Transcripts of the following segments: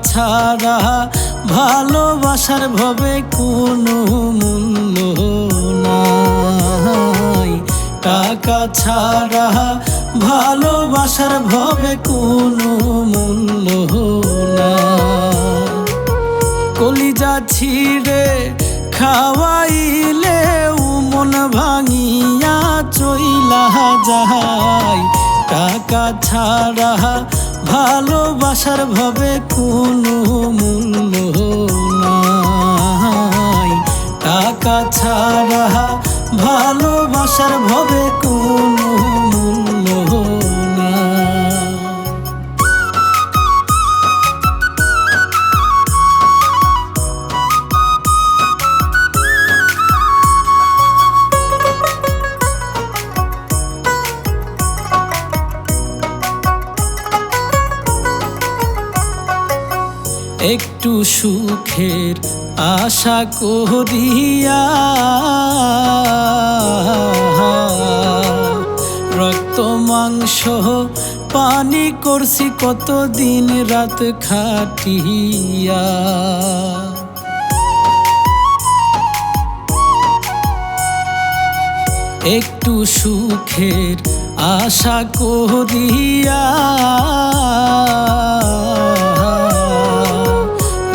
ছাড়া ভালোবাসার ভবে কোনো মূল্য নাই। টাকা ছাড়া ভালোবাসার ভবে কোনো মূল্য নাই। কলিজা ছিঁড়ে খাওয়াইলে মন ভাঙিয়া চইলা যায়। টাকা ছাড়া ভালোবাসার ভবে কোনো মূল্য নাই। টাকা ছাড়া ভালোবাসার ভবে কোনো মূল্য নাই। একটু সুখের আশা করিয়া রক্ত মাংস পানি করছি কত দিন রাত খাটিয়া। একটু সুখের আশা করিয়া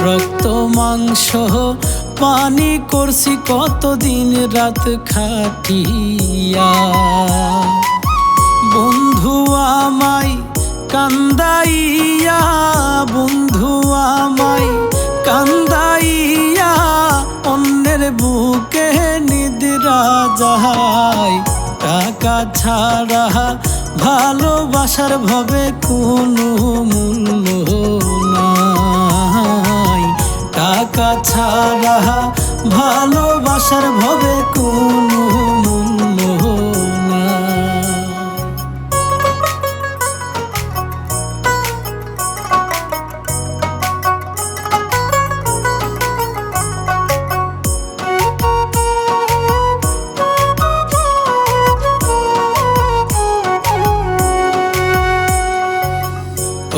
রক্ত মাংস পানি করছি কতদিন রাত খাটিয়া। বন্ধু আমায় কান্দাইয়া, বন্ধু আমায় কান্দাইয়া অন্যের বুকে নিদ্রা যায়। টাকা ছাড়া ভালোবাসার ভবে কোনো মূল্য নাই। টাকা ছাড়া ভালোবাসার ভবে কোনো মূল্য নাই।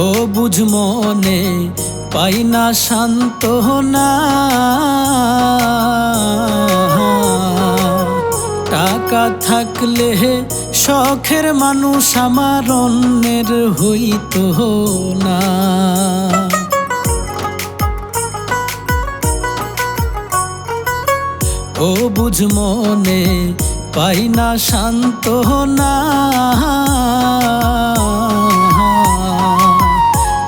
ও বুঝ মনে পাই না সান্ত্বনা, টাকা থাকলে শখের মানুষ আমার অন্যের হইত না। ও বুঝ মনে পাই না সান্ত্বনা,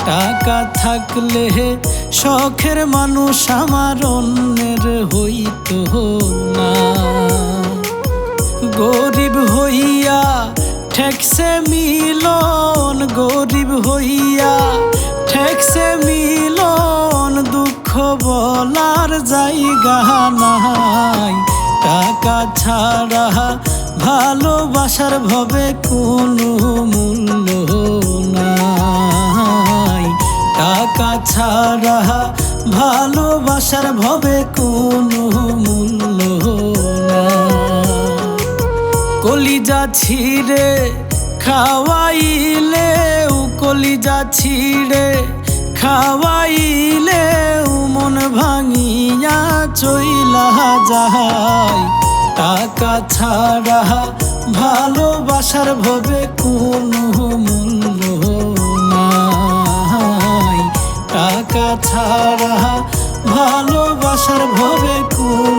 টাকা থাকলে শখের মানুষ আমার অন্যের হইত না। গরিব হইয়া ঠেকছে মিলন, গরিব হইয়া ঠেকছে মিলন, দুঃখ বলার জায়গা নাই। টাকা ছাড়া ভালোবাসার ভবে কোনো মূল্য নাই। টাকা ছাড়া ভালোবাসার ভবে কোনো মূল্য নাই। কলিজা ছিঁড়ে খাওয়াইলে, কলিজা ছিঁড়ে খাওয়াইলে মন ভাঙিয়া চইলা যায়। টাকা ছাড়া ভালোবাসার ভবে কোনো মূল্য নাই। টাকা ছাড়া ভালোবাসার ভবে কোনো